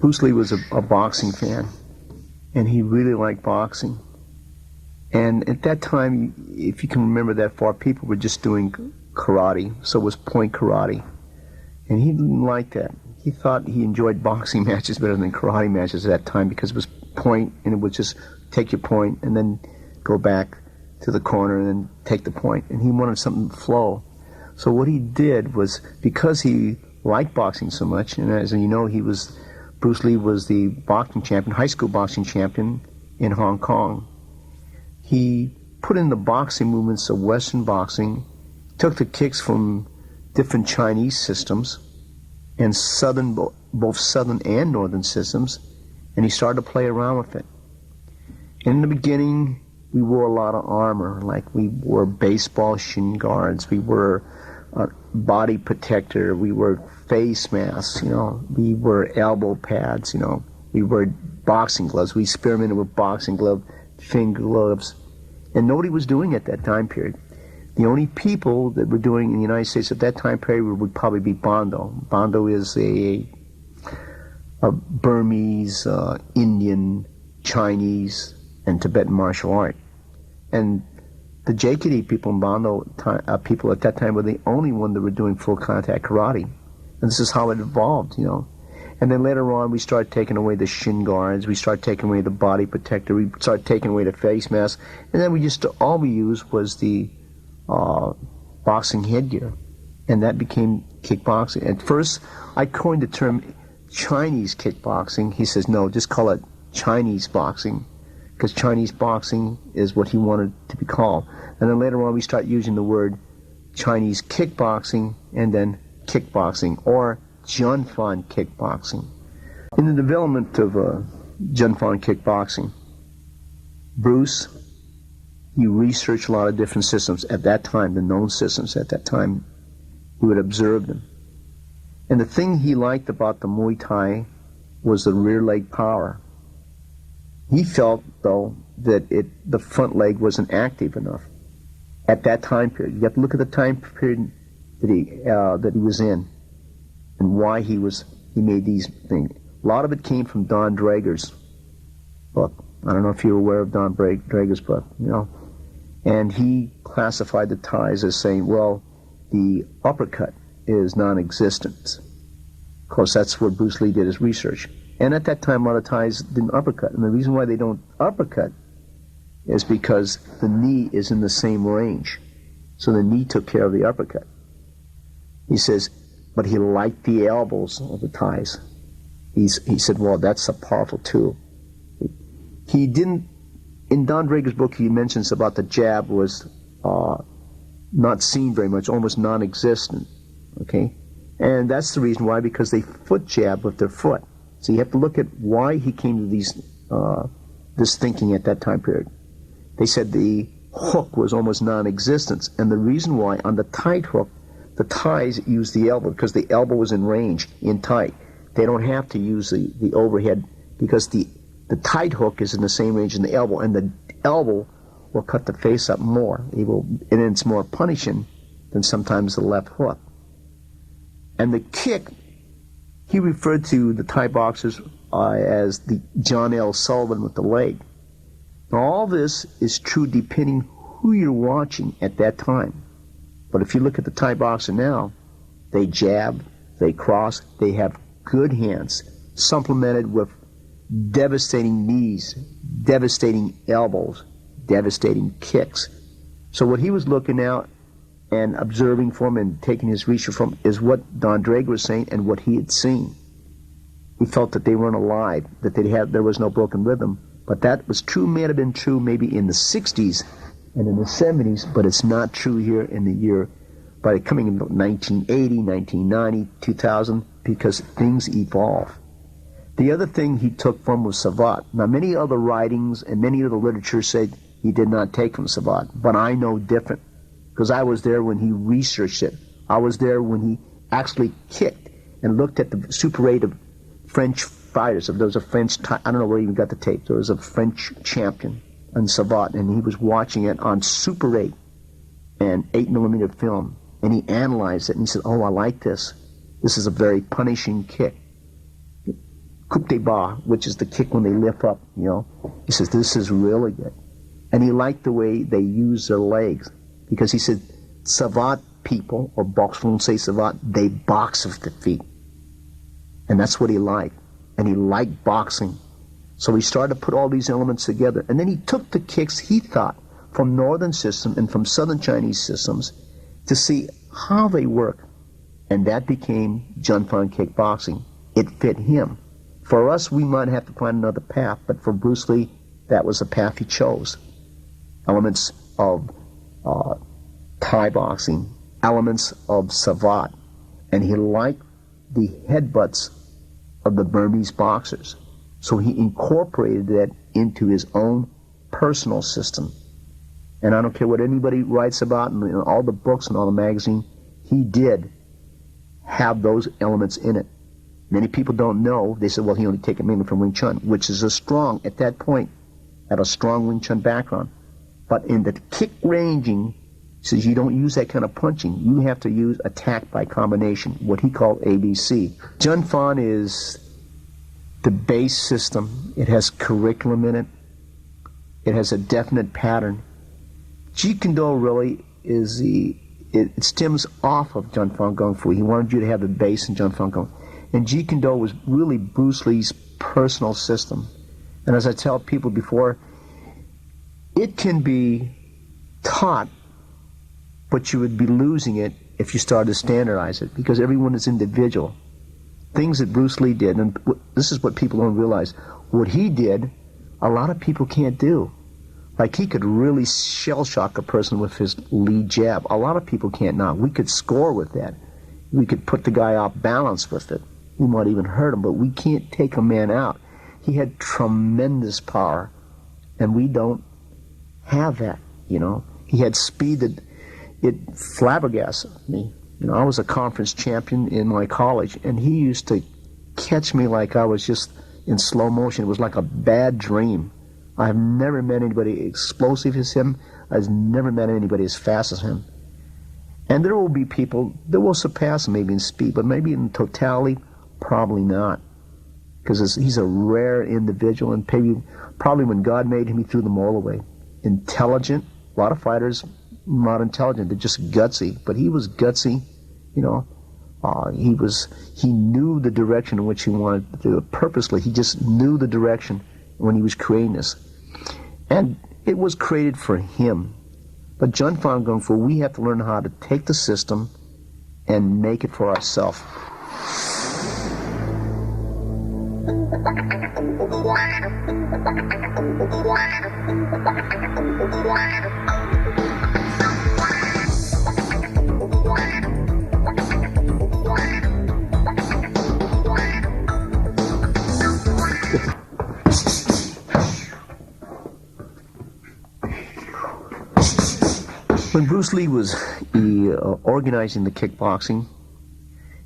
Bruce Lee was a boxing fan, and he really liked boxing. And at that time, if you can remember that far, people were just doing karate, so it was point karate. And he didn't like that. He thought he enjoyed boxing matches better than karate matches at that time because it was point, and it would just take your point and then go back to the corner and then take the point. And he wanted something to flow. So what he did was, because he liked boxing so much, and as you know, Bruce Lee was the boxing champion, high school boxing champion in Hong Kong. He put in the boxing movements of Western boxing, took the kicks from different Chinese systems and both Southern and Northern systems, and he started to play around with it. In the beginning, we wore a lot of armor, like we wore baseball shin guards, we wore body protector, we wore face masks, we wore elbow pads, we wore boxing gloves. We experimented with boxing gloves, finger gloves, and nobody was doing it at that time period. The only people that were doing in the United States at that time period would probably be Bando. Bando is a Burmese, Indian, Chinese, and Tibetan martial art. And the JKD people and Bando people at that time were the only one that were doing full contact karate. And this is how it evolved, And then later on, we started taking away the shin guards, we started taking away the body protector, we started taking away the face mask, and then all we used was the boxing headgear, and that became kickboxing. At first, I coined the term Chinese kickboxing. He says, no, just call it Chinese boxing, because Chinese boxing is what he wanted to be called. And then later on, we start using the word Chinese kickboxing, and then kickboxing, or Junfan kickboxing. In the development of Junfan kickboxing, Bruce, he researched a lot of different systems at that time, the known systems at that time. He would observe them. And the thing he liked about the Muay Thai was the rear leg power. He felt, though, that the front leg wasn't active enough at that time period. You have to look at the time period that he was in and why he made these things. A lot of it came from Don Draeger's book. I don't know if you're aware of Don Draeger's book, And he classified the Thais as saying, well, the uppercut is non-existent. Of course, that's where Bruce Lee did his research. And at that time, a lot of Thais didn't uppercut. And the reason why they don't uppercut is because the knee is in the same range. So the knee took care of the uppercut. He says, but he liked the elbows of the Thais. He said, well, that's a powerful tool. He didn't, in Don Draeger's book, he mentions about the jab was not seen very much, almost non-existent, okay? And that's the reason why, because they foot jab with their foot. So you have to look at why he came to this thinking at that time period. They said the hook was almost non-existent, and the reason why, on the tight hook, the Thais use the elbow, because the elbow was in range, in tight. They don't have to use the overhead, because the tight hook is in the same range as the elbow, and the elbow will cut the face up more. And it's more punishing than sometimes the left hook. And the kick, he referred to the Thai boxers as the John L. Sullivan with the leg. Now, all this is true depending who you're watching at that time. But if you look at the Thai boxer now, they jab, they cross, they have good hands, supplemented with devastating knees, devastating elbows, devastating kicks. So what he was looking at and observing from and taking his research from is what Don Draeger was saying and what he had seen. He felt that they weren't alive, that there was no broken rhythm. But that was true, may have been true maybe in the 60s and in the 70s, but it's not true here in the year, by coming in 1980, 1990, 2000, because things evolve. The other thing he took from was Savat. Now, many other writings and many other literature said he did not take from Savat, but I know different, because I was there when he researched it. I was there when he actually kicked and looked at the Super 8 of French fighters. There was a French, I don't know where he even got the tape, there was a French champion on Savat, and he was watching it on Super 8 and 8mm film, and he analyzed it, and he said, oh, I like this. This is a very punishing kick. coup de bas, which is the kick when they lift up, you know. He says, this is really good. And he liked the way they use their legs, because he said, Savate people, or boxers won't say Savate, they box with the feet. And that's what he liked. And he liked boxing. So he started to put all these elements together. And then he took the kicks, he thought, from northern system and from southern Chinese systems to see how they work. And that became Junfan kickboxing. It fit him. For us, we might have to find another path, but for Bruce Lee, that was the path he chose. Elements of Thai boxing, elements of Savate, and he liked the headbutts of the Burmese boxers. So he incorporated that into his own personal system. And I don't care what anybody writes about in all the books and all the magazines, he did have those elements in it. Many people don't know. They said, well, he only took it mainly from Wing Chun, which is at that point, had a strong Wing Chun background. But in the kick ranging, he says you don't use that kind of punching. You have to use attack by combination, what he called ABC. Junfan is the base system. It has curriculum in it. It has a definite pattern. Jeet Kune Do really is it stems off of Junfan Kung Fu. He wanted you to have the base in Junfan Kung Fu. And Jeet Kune Do was really Bruce Lee's personal system. And as I tell people before, it can be taught, but you would be losing it if you started to standardize it, because everyone is individual. Things that Bruce Lee did, and this is what people don't realize, what he did, a lot of people can't do. Like, he could really shell-shock a person with his lead jab. A lot of people can't now. We could score with that. We could put the guy off balance with it. We might even hurt him, but we can't take a man out. He had tremendous power, and we don't have that, you know. He had speed that it flabbergasted me. You know, I was a conference champion in my college, and he used to catch me like I was just in slow motion. It was like a bad dream. I've never met anybody explosive as him. I've never met anybody as fast as him. And there will be people that will surpass him maybe in speed, but maybe in totality, probably not. Because he's a rare individual, and probably when God made him, he threw them all away. Intelligent. A lot of fighters not intelligent. They're just gutsy. But he was gutsy, you know. He knew the direction in which he wanted to do it purposely. He just knew the direction when he was creating this. And it was created for him. But Junfan Kung Fu, we have to learn how to take the system and make it for ourselves. When Bruce Lee was organizing the kickboxing,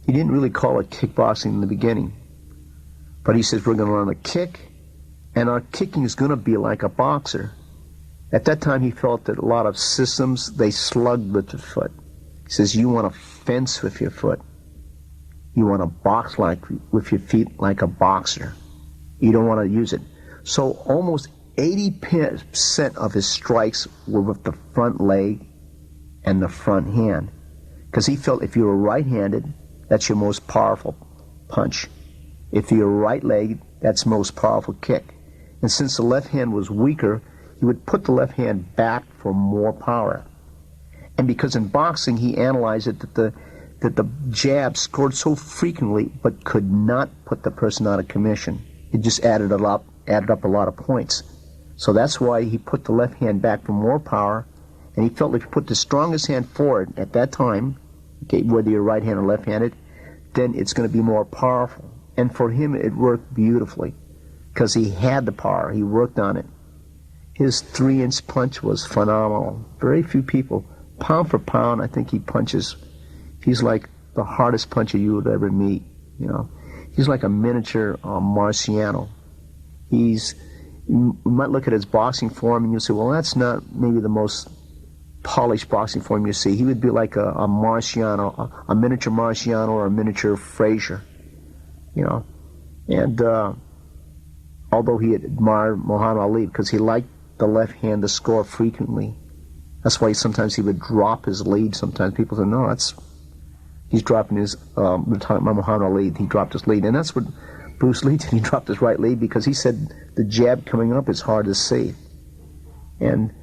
he didn't really call it kickboxing in the beginning. But he says, we're going to learn a kick, and our kicking is going to be like a boxer. At that time, he felt that a lot of systems, they slugged with the foot. He says, you want to fence with your foot. You want to box with your feet like a boxer. You don't want to use it. So almost 80% of his strikes were with the front leg and the front hand. Because he felt if you were right-handed, that's your most powerful punch. If you're right leg, that's most powerful kick. And since the left hand was weaker, he would put the left hand back for more power. And because in boxing he analyzed it that the jab scored so frequently but could not put the person out of commission. It just added up a lot of points. So that's why he put the left hand back for more power, and he felt if you put the strongest hand forward at that time, okay, whether you're right-handed or left-handed, then it's going to be more powerful. And for him, it worked beautifully because he had the power. He worked on it. His 3-inch punch was phenomenal. Very few people, pound for pound, I think he punches. He's like the hardest puncher you would ever meet. You know, he's like a miniature Marciano. You might look at his boxing form and you'll say, well, that's not maybe the most polished boxing form you see. He would be like a Marciano, a miniature Marciano or a miniature Frazier. You know, And although he admired Muhammad Ali because he liked the left hand to score frequently, that's why sometimes he would drop his lead. Sometimes people say, no, he's dropping his, we're talking about Muhammad Ali, he dropped his lead. And that's what Bruce Lee did. He dropped his right lead because he said the jab coming up is hard to see. And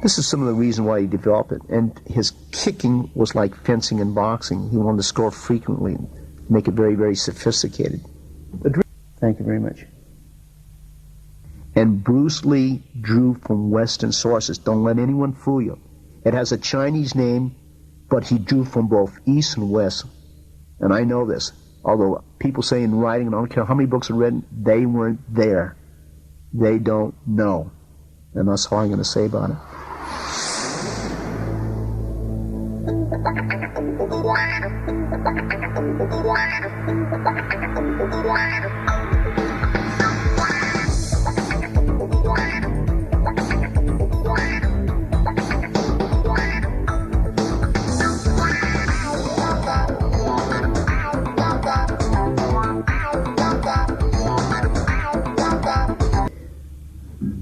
this is some of the reason why he developed it. And his kicking was like fencing and boxing. He wanted to score frequently and make it very, very sophisticated. Thank you very much. And Bruce Lee drew from Western sources. Don't let anyone fool you. It has a Chinese name, but he drew from both East and West. And I know this. Although people say in writing, and I don't care how many books are written, they weren't there. They don't know. And that's all I'm going to say about it.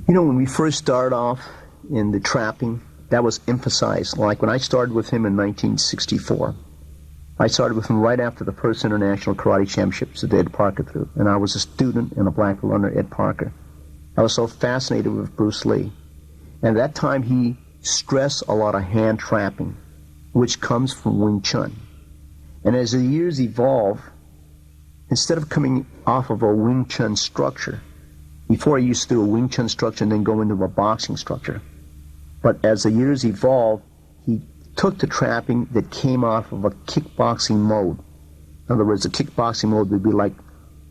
You know, when we first started off in the trapping, that was emphasized. Like when I started with him in 1964, I started with him right after the first International Karate Championships that Ed Parker threw. And I was a student and a black belt under Ed Parker. I was so fascinated with Bruce Lee. And at that time, he stressed a lot of hand trapping, which comes from Wing Chun. And as the years evolve, instead of coming off of a Wing Chun structure, before I used to do a Wing Chun structure and then go into a boxing structure. But as the years evolved, he took the trapping that came off of a kickboxing mode. In other words, the kickboxing mode would be like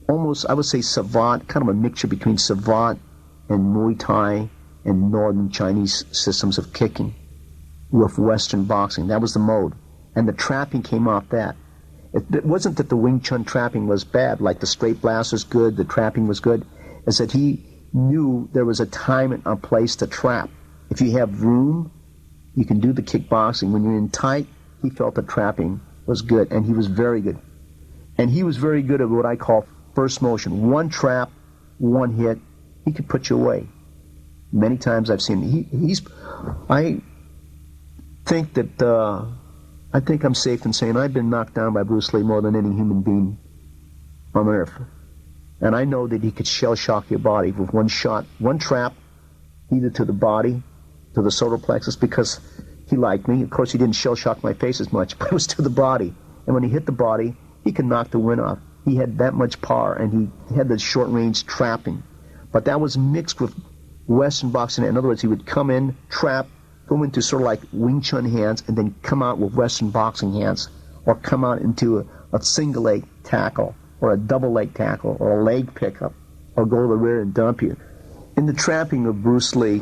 almost, I would say, savant, kind of a mixture between savant and Muay Thai and Northern Chinese systems of kicking with Western boxing. That was the mode. And the trapping came off that. It wasn't that the Wing Chun trapping was bad, like the straight blast was good, the trapping was good. Is that he knew there was a time and a place to trap. If you have room, you can do the kickboxing. When you're in tight, he felt the trapping was good, and he was very good. And he was very good at what I call first motion. One trap, one hit, he could put you away. Many times I've seen him. I think I'm safe in saying I've been knocked down by Bruce Lee more than any human being on earth. And I know that he could shell shock your body with one shot, one trap, either to the body, to the solar plexus, because he liked me. Of course, he didn't shell shock my face as much, but it was to the body. And when he hit the body, he could knock the wind off. He had that much power, and he had the short-range trapping. But that was mixed with Western boxing. In other words, he would come in, trap, go into sort of like Wing Chun hands, and then come out with Western boxing hands, or come out into a single leg tackle, or a double leg tackle, or a leg pickup, or go to the rear and dump you. In the trapping of Bruce Lee,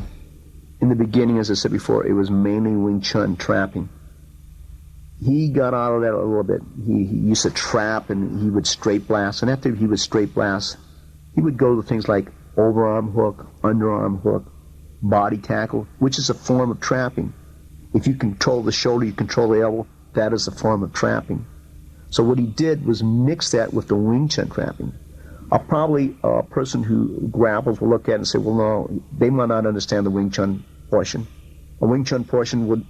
in the beginning, as I said before, it was mainly Wing Chun trapping. He got out of that a little bit. He used to trap, and he would straight blast. And after he would straight blast, he would go to things like overarm hook, underarm hook, body tackle, which is a form of trapping. If you control the shoulder, you control the elbow, that is a form of trapping. So what he did was mix that with the Wing Chun trapping. Probably a person who grapples will look at it and say, well, no, they might not understand the Wing Chun portion. A Wing Chun portion would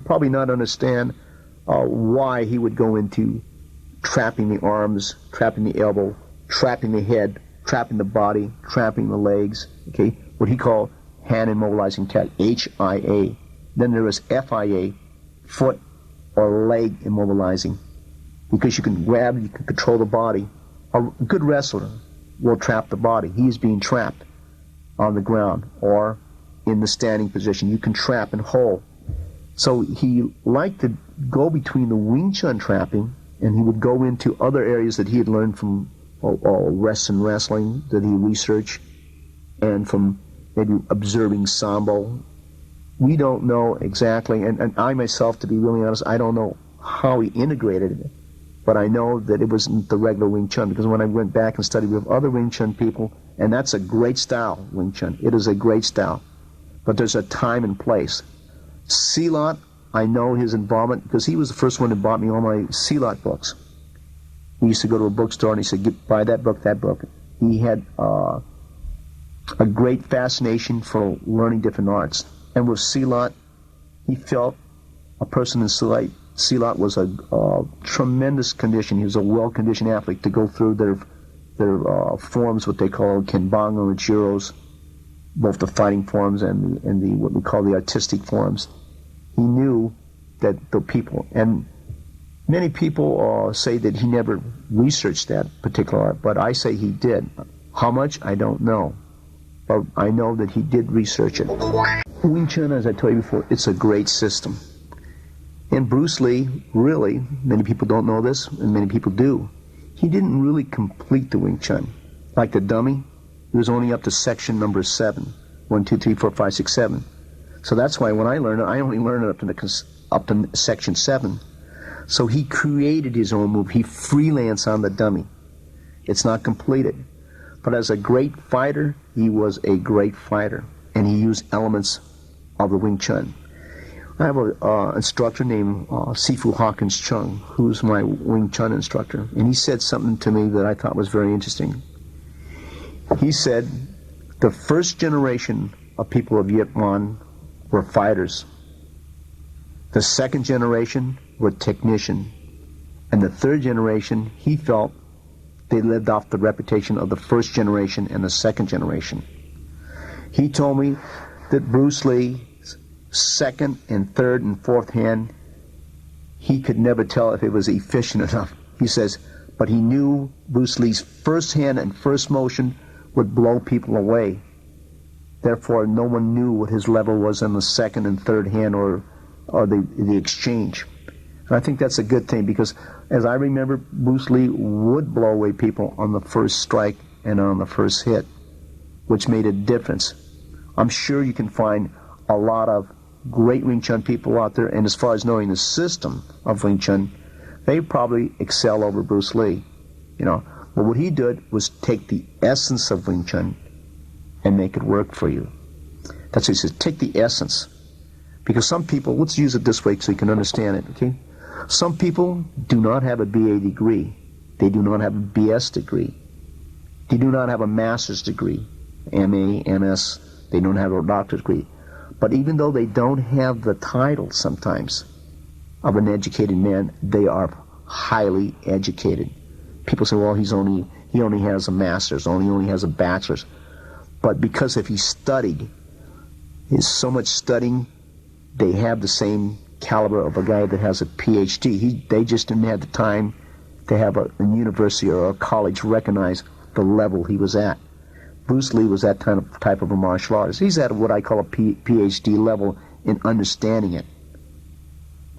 probably not understand why he would go into trapping the arms, trapping the elbow, trapping the head, trapping the body, trapping the legs, okay? What he called hand immobilizing tech, HIA. Then there was FIA, foot or leg immobilizing. Because you can grab, you can control the body. A good wrestler will trap the body. He is being trapped on the ground or in the standing position. You can trap and hold. So he liked to go between the Wing Chun trapping, and he would go into other areas that he had learned from Western wrestling that he researched, and from maybe observing Sambo. We don't know exactly, and I myself, to be really honest, I don't know how he integrated it. But I know that it wasn't the regular Wing Chun, because when I went back and studied with other Wing Chun people, and that's a great style, Wing Chun. It is a great style. But there's a time and place. Silat, I know his involvement, because he was the first one who bought me all my Silat books. We used to go to a bookstore, and he said, buy that book, that book. He had a great fascination for learning different arts. And with Silat, he felt a person in Silat was a tremendous condition. He was a well-conditioned athlete to go through their forms, what they call Kenbanga and Juros, both the fighting forms and the what we call the artistic forms. He knew that the people, and many people say that he never researched that particular art, but I say he did. How much, I don't know. But I know that he did research it. Wing Chun, as I told you before, it's a great system. And Bruce Lee, really, many people don't know this, and many people do, he didn't really complete the Wing Chun. Like the dummy, he was only up to section number 7. 1, 2, 3, 4, 5, 6, 7. So that's why when I learned it, I only learned it up to section 7. So he created his own move. He freelanced on the dummy. It's not completed. But as a great fighter, he was a great fighter. And he used elements of the Wing Chun. I have an instructor named Sifu Hawkins Chung, who's my Wing Chun instructor. And he said something to me that I thought was very interesting. He said, the first generation of people of Viet Minh were fighters. The second generation were technicians. And the third generation, he felt, they lived off the reputation of the first generation and the second generation. He told me that Bruce Lee's second and third and fourth hand, he could never tell if it was efficient enough. He says, but he knew Bruce Lee's first hand and first motion would blow people away. Therefore, no one knew what his level was in the second and third hand or the exchange. And I think that's a good thing, because as I remember, Bruce Lee would blow away people on the first strike and on the first hit, which made a difference. I'm sure you can find a lot of great Wing Chun people out there, and as far as knowing the system of Wing Chun, they probably excel over Bruce Lee, you know. But what he did was take the essence of Wing Chun and make it work for you. That's what he says, take the essence. Because some people, let's use it this way so you can understand it, okay? Some people do not have a BA degree. They do not have a BS degree. They do not have a master's degree, MA, MS. They don't have a doctor's degree. But even though they don't have the title sometimes of an educated man, they are highly educated. People say, well, he only has a master's, he only has a bachelor's. But because if he studied, there's so much studying, they have the same caliber of a guy that has a PhD. They just didn't have the time to have a university or a college recognize the level he was at. Bruce Lee was that type of a martial artist. He's at what I call a PhD level in understanding it.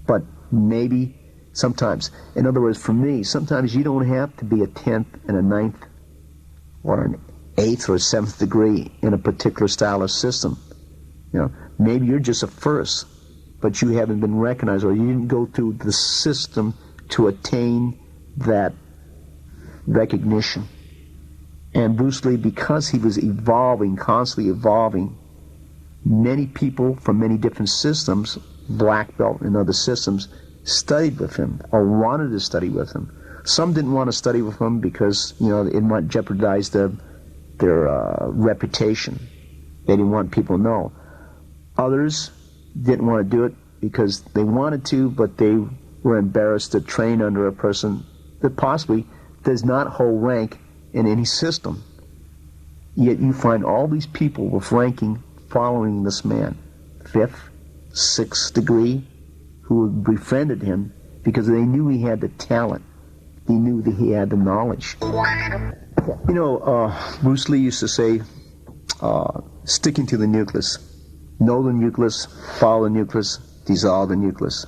But maybe sometimes, in other words, for me, sometimes you don't have to be a 10th and a 9th or an 8th or a 7th degree in a particular style or system. You know, maybe you're just a first, but you haven't been recognized, or you didn't go through the system to attain that recognition. And Bruce Lee, because he was evolving, constantly evolving, many people from many different systems, black belt and other systems, studied with him or wanted to study with him. Some didn't want to study with him because, you know, it might jeopardize their reputation. They didn't want people to know. Others didn't want to do it because they wanted to, but they were embarrassed to train under a person that possibly does not hold rank in any system. Yet you find all these people with ranking following this man, 5th, 6th degree, who befriended him because they knew he had the talent. They knew that he had the knowledge. You know, Bruce Lee used to say, sticking to the nucleus. Know the nucleus, follow the nucleus, dissolve the nucleus.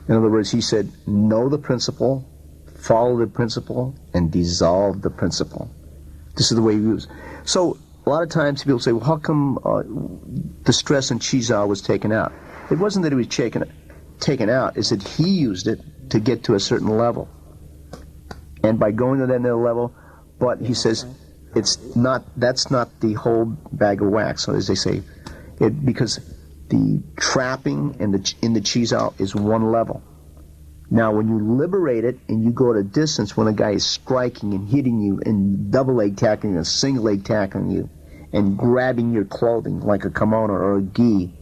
In other words, he said, know the principle, follow the principle, and dissolve the principle. This is the way he used. So a lot of times people say, well, how come the stress in Qizhou was taken out? It wasn't that it was taken out, it's that he used it to get to a certain level. And by going to that level, but he says, that's not the whole bag of wax, so as they say, because the trapping in the Qizhou is one level. Now, when you liberate it and you go at a distance when a guy is striking and hitting you and double leg tackling you and single leg tackling you and grabbing your clothing like a kimono or a gi,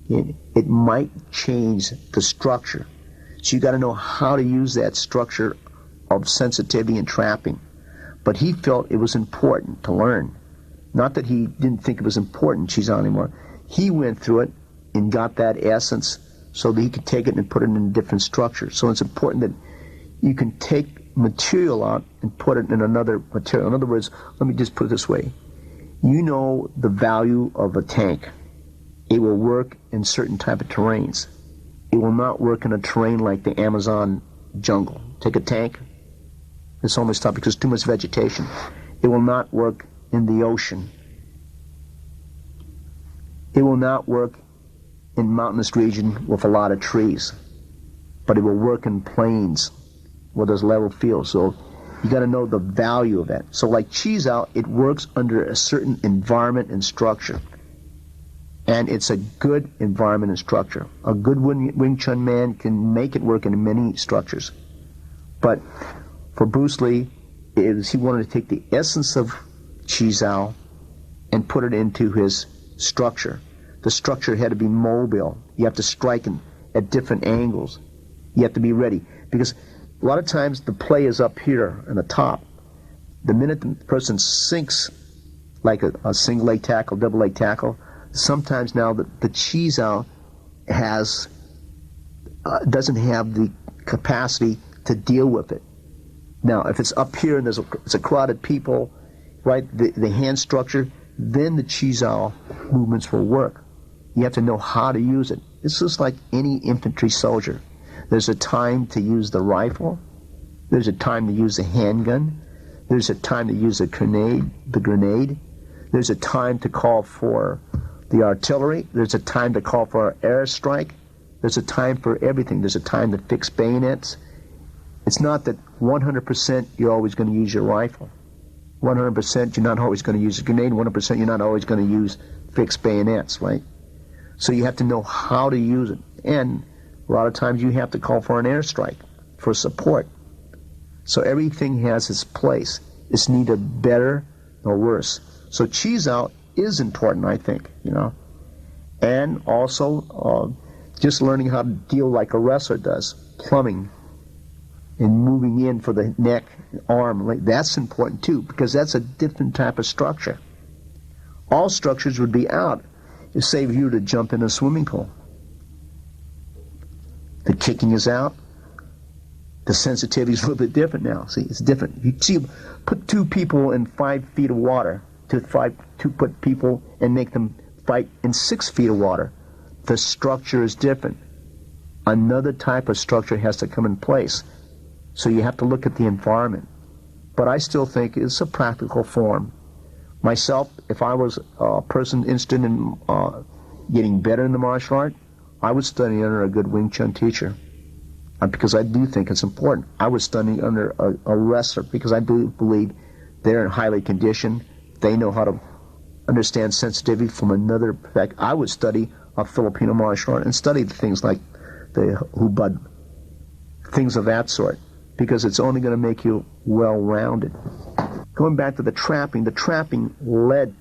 it might change the structure. So you got to know how to use that structure of sensitivity and trapping. But he felt it was important to learn. Not that he didn't think it was important, Chisao, anymore. He went through it and got that essence so that he could take it and put it in a different structure. So it's important that you can take material out and put it in another material. In other words, let me just put it this way. You know the value of a tank. It will work in certain type of terrains. It will not work in a terrain like the Amazon jungle. Take a tank, it's almost tough because there's too much vegetation. It will not work in the ocean. It will not work in mountainous region with a lot of trees, but it will work in plains where there's level fields. So you got to know the value of that. So like Chisao, it works under a certain environment and structure, and it's a good environment and structure. A good Wing Chun man can make it work in many structures, but for Bruce Lee, he wanted to take the essence of Chisao and put it into his structure. The structure had to be mobile. You have to strike at different angles. You have to be ready. Because a lot of times the play is up here in the top. The minute the person sinks, like a single leg tackle, double leg tackle, sometimes now the Chisao doesn't have the capacity to deal with it. Now, if it's up here and it's a crowded people, right, the hand structure, then the Chisao movements will work. You have to know how to use it. This is like any infantry soldier. There's a time to use the rifle. There's a time to use the handgun. There's a time to use the grenade. There's a time to call for the artillery. There's a time to call for airstrike. There's a time for everything. There's a time to fix bayonets. It's not that 100% you're always going to use your rifle. 100% you're not always going to use a grenade. 100% you're not always going to use fixed bayonets, right? So you have to know how to use it. And a lot of times you have to call for an airstrike for support. So everything has its place. It's neither better nor worse. So Chisao is important, I think, And also just learning how to deal like a wrestler does, plumbing and moving in for the neck, arm. That's important too, because that's a different type of structure. All structures would be out if, say, you were to jump in a swimming pool. The kicking is out. The sensitivity is a little bit different now. See, it's different. You see, put two people in 5 feet of water to put people and make them fight in 6 feet of water. The structure is different. Another type of structure has to come in place. So you have to look at the environment. But I still think it's a practical form. Myself, if I was a person interested in getting better in the martial art, I would study under a good Wing Chun teacher. Because I do think it's important. I would study under a wrestler because I do believe they're highly conditioned. They know how to understand sensitivity from another perspective. I would study a Filipino martial art and study things like the hubad, things of that sort, because it's only going to make you well-rounded. Going back to the trapping led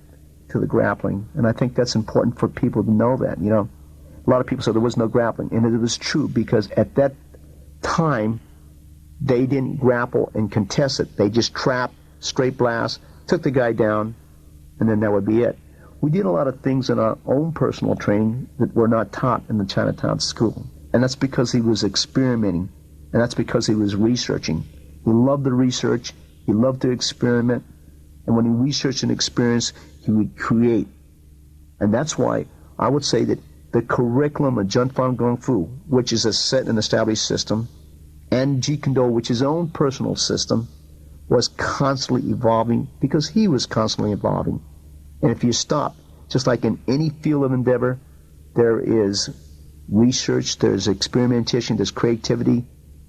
to the grappling, and I think that's important for people to know that. A lot of people say there was no grappling, and it was true because at that time they didn't grapple and contest it. They just trapped, straight blast, took the guy down, and then that would be it. We did a lot of things in our own personal training that were not taught in the Chinatown school, and that's because he was experimenting, and that's because he was researching. He loved the research. He loved to experiment, and when he researched and experienced, he would create. And that's why I would say that the curriculum of Junfang Kung Fu, which is a set and established system, and Jeet Kune Do, which is his own personal system, was constantly evolving because he was constantly evolving. And if you stop, just like in any field of endeavor, there is research, there's experimentation, there's creativity,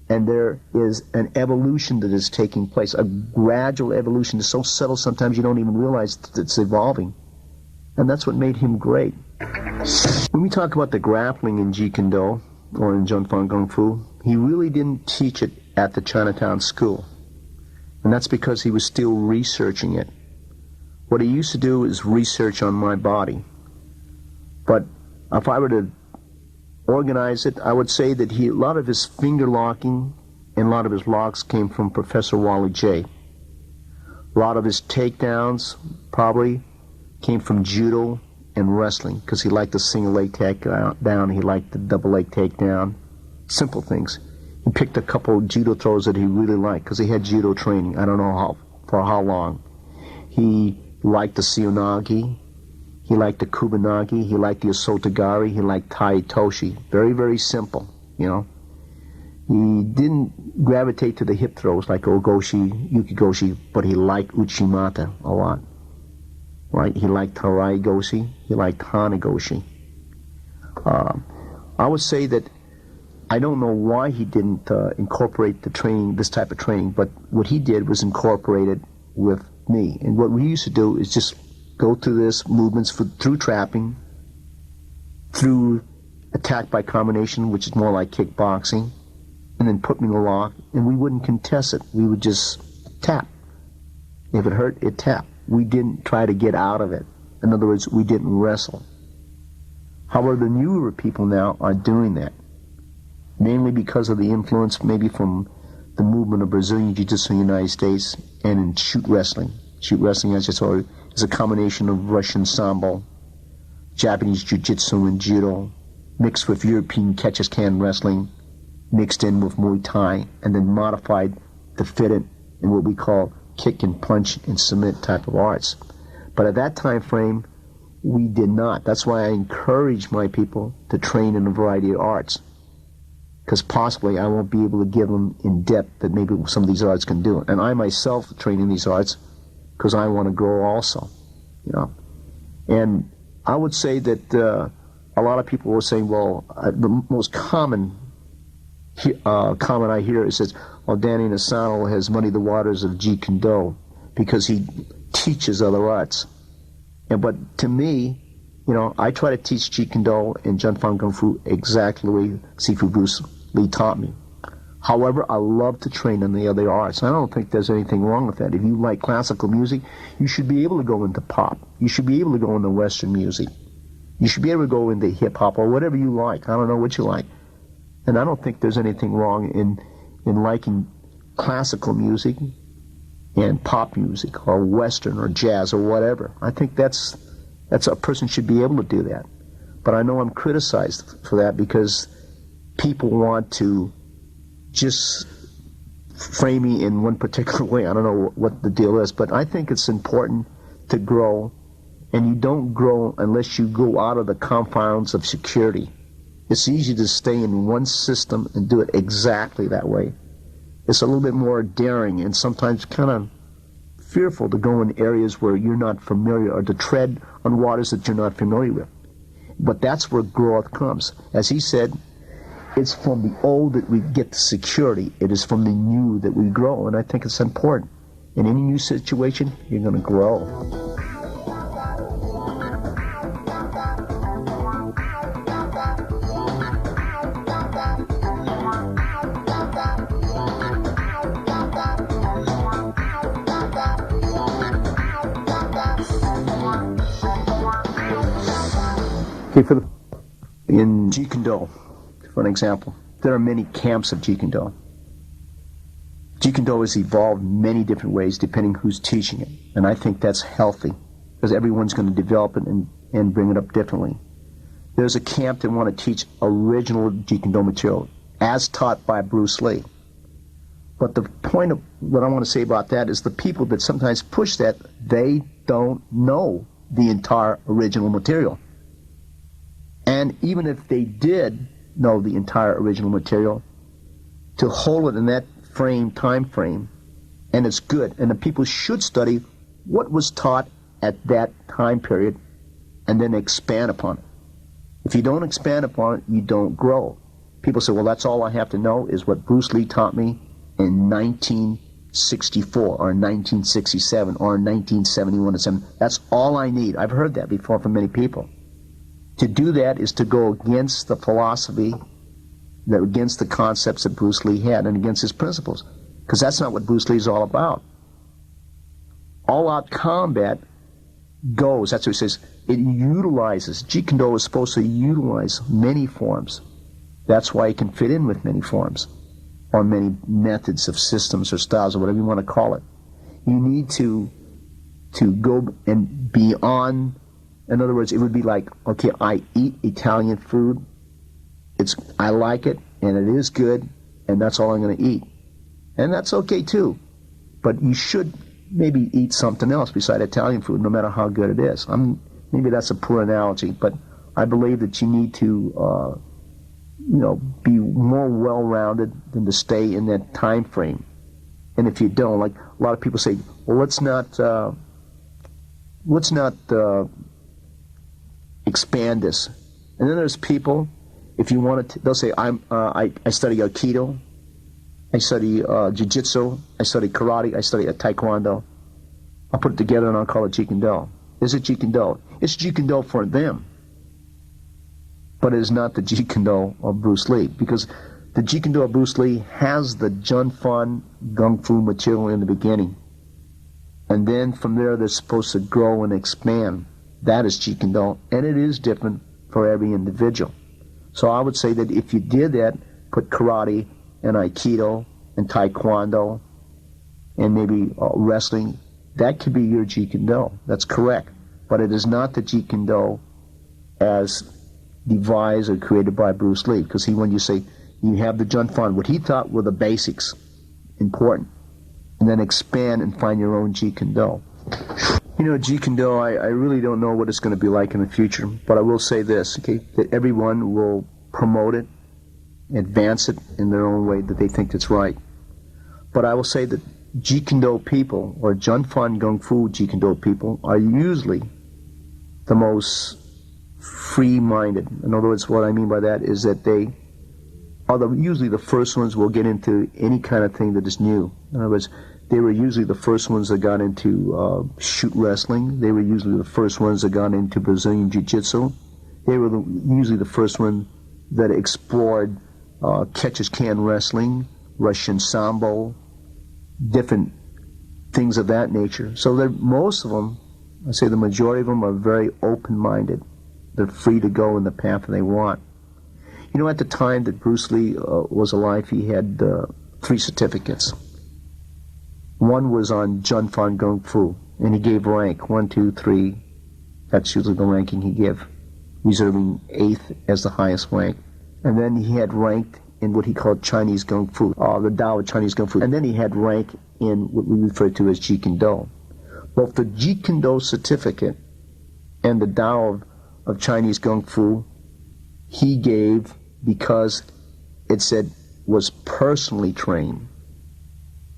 and there is an evolution that is taking place, a gradual evolution. It's so subtle sometimes you don't even realize that it's evolving. And that's what made him great. When we talk about the grappling in Jeet Kune Do, or in Zhenfang Kung Fu, he really didn't teach it at the Chinatown school. And that's because he was still researching it. What he used to do is research on my body. But if I were to organize it, I would say that a lot of his finger locking and a lot of his locks came from Professor Wally J. A lot of his takedowns probably came from judo and wrestling, because he liked the single leg takedown, he liked the double leg takedown. Simple things. He picked a couple of judo throws that he really liked, because he had judo training. I don't know for how long. He liked the seonagi, he liked the kubanagi, he liked the osotogari, he liked tai toshi. Very, very simple, you know. He didn't gravitate to the hip throws like ogoshi, yukigoshi, but he liked uchimata a lot. Right? He liked Harai Goshi, he liked Hanagoshi. I would say that I don't know why he didn't incorporate the training, this type of training, but what he did was incorporate it with me. And what we used to do is just go through this movements through trapping, through attack by combination, which is more like kickboxing, and then put me in a lock, and we wouldn't contest it. We would just tap. If it hurt, it tapped. We didn't try to get out of it. In other words, we didn't wrestle. However, the newer people now are doing that, mainly because of the influence maybe from the movement of Brazilian Jiu-Jitsu in the United States and in shoot wrestling. Shoot wrestling, as I told you, is a combination of Russian Sambo, Japanese Jiu-Jitsu and Judo, mixed with European catch-as-can wrestling, mixed in with Muay Thai, and then modified to fit it in what we call kick and punch and submit type of arts. But at that time frame, we did not. That's why I encourage my people to train in a variety of arts, because possibly I won't be able to give them in depth that maybe some of these arts can do. And I myself train in these arts because I want to grow also, you know. And I would say that a lot of people were saying, well, the most common comment I hear is that, well, Danny Inosanto has muddied the waters of Jeet Kune Do because he teaches other arts. But to me, you know, I try to teach Jeet Kune Do and Zhenfang Kung Fu exactly the way Sifu Bruce Lee taught me. However, I love to train in the other arts. I don't think there's anything wrong with that. If you like classical music, you should be able to go into pop. You should be able to go into Western music. You should be able to go into hip-hop or whatever you like. I don't know what you like. And I don't think there's anything wrong in liking classical music and pop music or Western or jazz or whatever. I think that's a person should be able to do that. But I know I'm criticized for that because people want to just frame me in one particular way. I don't know what the deal is, but I think it's important to grow, and you don't grow unless you go out of the confines of security. It's easy to stay in one system and do it exactly that way. It's a little bit more daring and sometimes kind of fearful to go in areas where you're not familiar or to tread on waters that you're not familiar with. But that's where growth comes. As he said, it's from the old that we get the security. It is from the new that we grow, and I think it's important. In any new situation, you're going to grow. Okay, in Jeet Kune Do, for an example, there are many camps of Jeet Kune Do. Jeet Kune Do has evolved many different ways depending who's teaching it, and I think that's healthy because everyone's going to develop it and bring it up differently. There's a camp that want to teach original Jeet Kune Do material as taught by Bruce Lee. But the point of what I want to say about that is the people that sometimes push that, they don't know the entire original material. And even if they did know the entire original material, to hold it in that time frame, and it's good, and the people should study what was taught at that time period and then expand upon it. If you don't expand upon it, you don't grow. People say, well, that's all I have to know is what Bruce Lee taught me in 1964 or 1967 or 1971 or 7. That's all I need. I've heard that before from many people. To do that is to go against the philosophy that against the concepts that Bruce Lee had and against his principles. Because that's not what Bruce Lee is all about. All-out combat goes, that's what he says, it utilizes, Jeet Kune Do is supposed to utilize many forms. That's why it can fit in with many forms, or many methods of systems or styles, or whatever you want to call it. You need to go and beyond. In other words, it would be like, okay, I eat Italian food, I like it, and it is good, and that's all I'm going to eat. And that's okay too. But you should maybe eat something else beside Italian food, no matter how good it is. Maybe that's a poor analogy, but I believe that you need to, be more well-rounded than to stay in that time frame. And if you don't, like a lot of people say, well, let's not expand this. And then there's people, if you want to, they'll say, I study Aikido, I study Jiu-Jitsu, I study Karate, I study Taekwondo. I'll put it together and I'll call it Jeet Kune Do. Is it Jeet Kune Do? It's Jeet Kune Do for them. But it is not the Jeet Kune Do of Bruce Lee, because the Jeet Kune Do of Bruce Lee has the Jun Fan Gung Fu material in the beginning. And then from there, they're supposed to grow and expand. That is Jeet Kune Do, and it is different for every individual. So I would say that if you did that, put Karate and Aikido and Taekwondo and maybe wrestling, that could be your Jeet Kune Do. That's correct. But it is not the Jeet Kune Do as devised or created by Bruce Lee. Because when you say you have the Jun Fan, what he thought were the basics, important, and then expand and find your own Jeet Kune Do. Jeet Kune Do, I really don't know what it's going to be like in the future, but I will say this, okay, that everyone will promote it, advance it in their own way that they think it's right. But I will say that Jeet Kune Do people, or Jun Fan Gung Fu Jeet Kune Do people, are usually the most free-minded. In other words, what I mean by that is that they are usually the first ones who will get into any kind of thing that is new. In other words, they were usually the first ones that got into shoot wrestling. They were usually the first ones that got into Brazilian Jiu-Jitsu. They were usually the first one that explored catch-as-can wrestling, Russian Sambo, different things of that nature. So most of them, I say the majority of them, are very open-minded. They're free to go in the path they want. At the time that Bruce Lee was alive, he had 3 certificates. One was on Jun Fan Gung Fu, and he gave rank 1, 2, 3. That's usually the ranking he gave, reserving 8th as the highest rank. And then he had ranked in what he called Chinese Kung Fu, the Tao of Chinese Kung Fu. And then he had rank in what we refer to as Jeet Kune Do. Both the Jeet Kune Do certificate and the Tao of Chinese Kung Fu he gave because it said was personally trained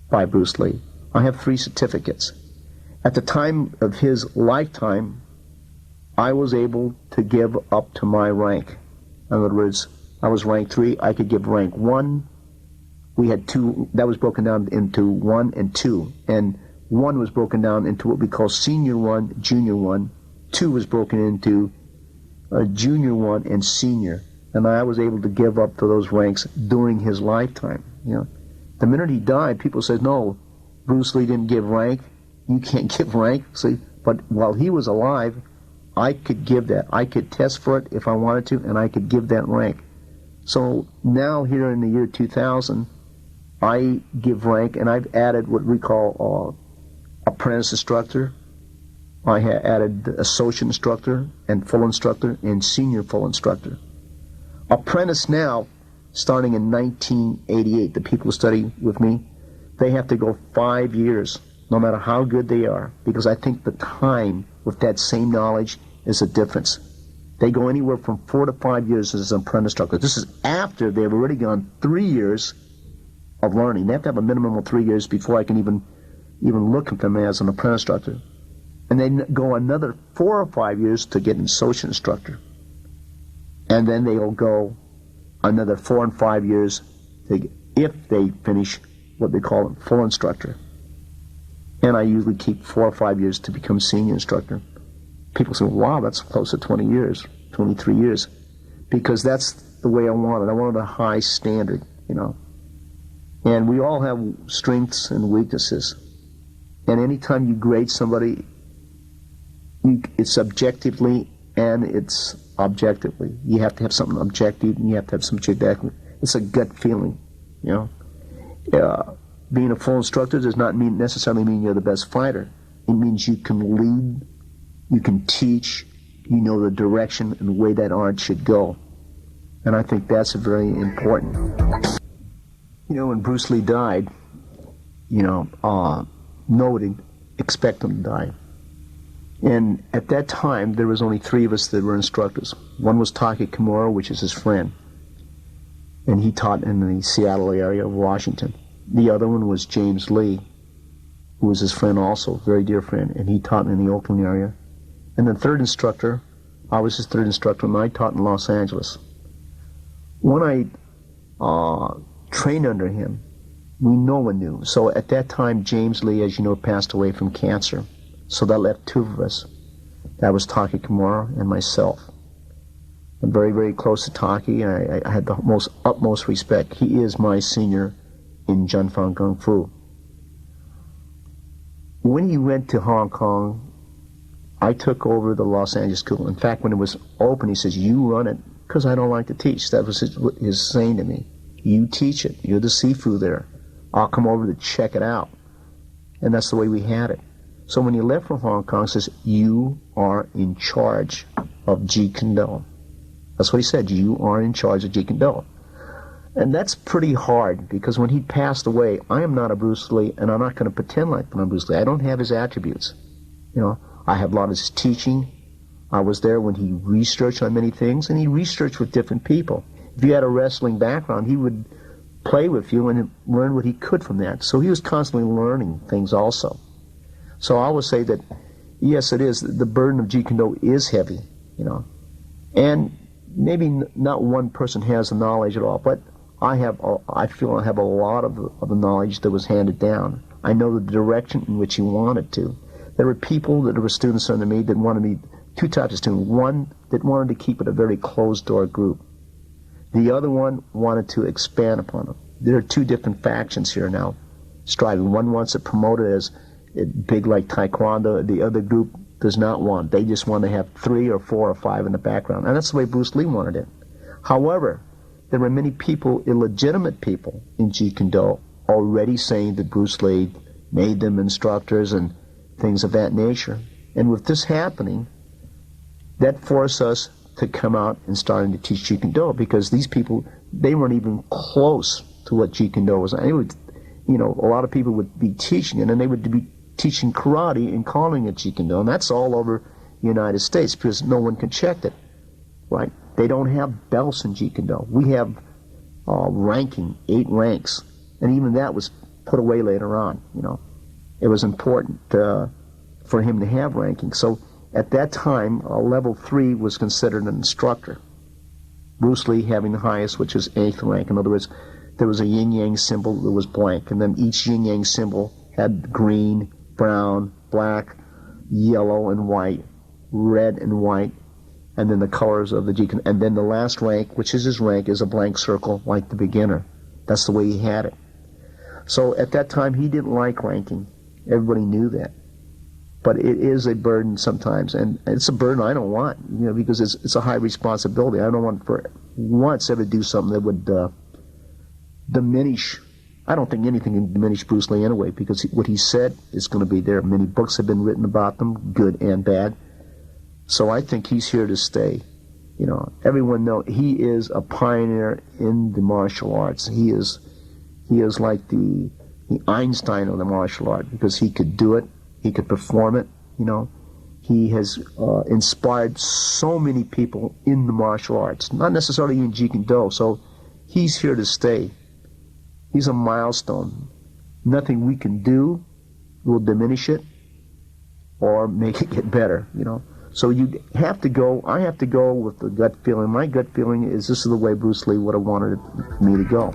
by Bruce Lee. I have 3 certificates. At the time of his lifetime, I was able to give up to my rank. In other words, I was rank 3, I could give rank 1. We had 2, that was broken down into 1 and 2. And 1 was broken down into what we call senior 1, junior 1. 2 was broken into junior 1 and senior. And I was able to give up to those ranks during his lifetime. The minute he died, people said, no, Bruce Lee didn't give rank. You can't give rank. See, but while he was alive, I could give that. I could test for it if I wanted to, and I could give that rank. So now here in the year 2000, I give rank, and I've added what we call apprentice instructor. I have added associate instructor and full instructor and senior full instructor. Apprentice now, starting in 1988, the people who study with me, they have to go 5 years, no matter how good they are, because I think the time with that same knowledge is a difference. They go anywhere from 4 to 5 years as an apprentice instructor. This is after they've already gone 3 years of learning. They have to have a minimum of 3 years before I can even look at them as an apprentice instructor. And then go another 4 or 5 years to get an associate instructor. And then they'll go another 4 and 5 years if they finish what they call a full instructor. And I usually keep 4 or 5 years to become senior instructor. People say, wow, that's close to 20 years, 23 years. Because that's the way I wanted. I wanted a high standard, you know. And we all have strengths and weaknesses. And anytime you grade somebody, it's subjectively and it's objectively. You have to have something objective and you have to have something subjective. It's a gut feeling, you know. Being a full instructor does not necessarily mean you're the best fighter. It means you can lead, you can teach, you know the direction and the way that art should go. And I think that's very important. You know, when Bruce Lee died, you know, nobody expected him to die. And at that time, there was only 3 of us that were instructors. One was Taki Kimura, which is his friend. And he taught in the Seattle area of Washington. The other one was James Lee, who was his friend also, very dear friend, and he taught in the Oakland area. And the third instructor, I was his third instructor, and I taught in Los Angeles. When I trained under him, no one knew. So at that time, James Lee, as you know, passed away from cancer. So that left 2 of us. That was Taki Kimura and myself. I'm very, very close to Taki. I had the utmost respect. He is my senior in Junfang Kung Fu. When he went to Hong Kong, I took over the Los Angeles school. In fact, when it was open, he says, "You run it," because I don't like to teach. That was his saying to me. "You teach it. You're the Sifu there. I'll come over to check it out." And that's the way we had it. So when he left from Hong Kong, he says, "You are in charge of Jeet Kune Do." That's what he said. "You are in charge of Jeet Kune Do." And that's pretty hard, because when he passed away, I am not a Bruce Lee, and I'm not going to pretend like I'm Bruce Lee. I don't have his attributes. You know, I have a lot of his teaching. I was there when he researched on many things, and he researched with different people. If you had a wrestling background, he would play with you and learn what he could from that. So he was constantly learning things also. So I would say that, yes, it is. The burden of Jeet Kune Do is heavy, you know. And maybe not one person has the knowledge at all, but I feel I have a lot of the knowledge that was handed down. I know the direction in which he wanted to. There were people that were students under me that wanted me, 2 types of students. One that wanted to keep it a very closed-door group. The other one wanted to expand upon it. There are 2 different factions here now striving. One wants to promote it as big like Taekwondo. The other group does not want. They just want to have 3 or 4 or 5 in the background. And that's the way Bruce Lee wanted it. However, there were many people, illegitimate people in Jeet Kune Do, already saying that Bruce Lee made them instructors and things of that nature. And with this happening, that forced us to come out and starting to teach Jeet Kune Do, because these people, they weren't even close to what Jeet Kune Do was. They would, you know, a lot of people would be teaching it, and they would be teaching karate and calling it Jeet Kune Do, and that's all over the United States because no one can check it, right? They don't have belts in Jeet Kune Do. We have ranking, 8 ranks, and even that was put away later on, you know. It was important for him to have ranking. So at that time, level 3 was considered an instructor. Bruce Lee having the highest, which is 8th rank. In other words, there was a yin-yang symbol that was blank, and then each yin-yang symbol had green, brown, black, yellow and white, red and white, and then the colors of the Jeet Kune Do. And then the last rank, which is his rank, is a blank circle like the beginner. That's the way he had it. So at that time, he didn't like ranking. Everybody knew that. But it is a burden sometimes, and it's a burden I don't want, you know, because it's a high responsibility. I don't want for once ever do something that would diminish. I don't think anything can diminish Bruce Lee anyway, because what he said is going to be there. Many books have been written about them, good and bad. So I think he's here to stay. You know, everyone knows he is a pioneer in the martial arts. He is like the Einstein of the martial art, because he could do it, he could perform it. You know, he has inspired so many people in the martial arts, not necessarily in Jeet Kune Do. So he's here to stay. He's a milestone. Nothing we can do will diminish it or make it get better, you know. So you have to go, I have to go with the gut feeling. My gut feeling is this is the way Bruce Lee would have wanted me to go.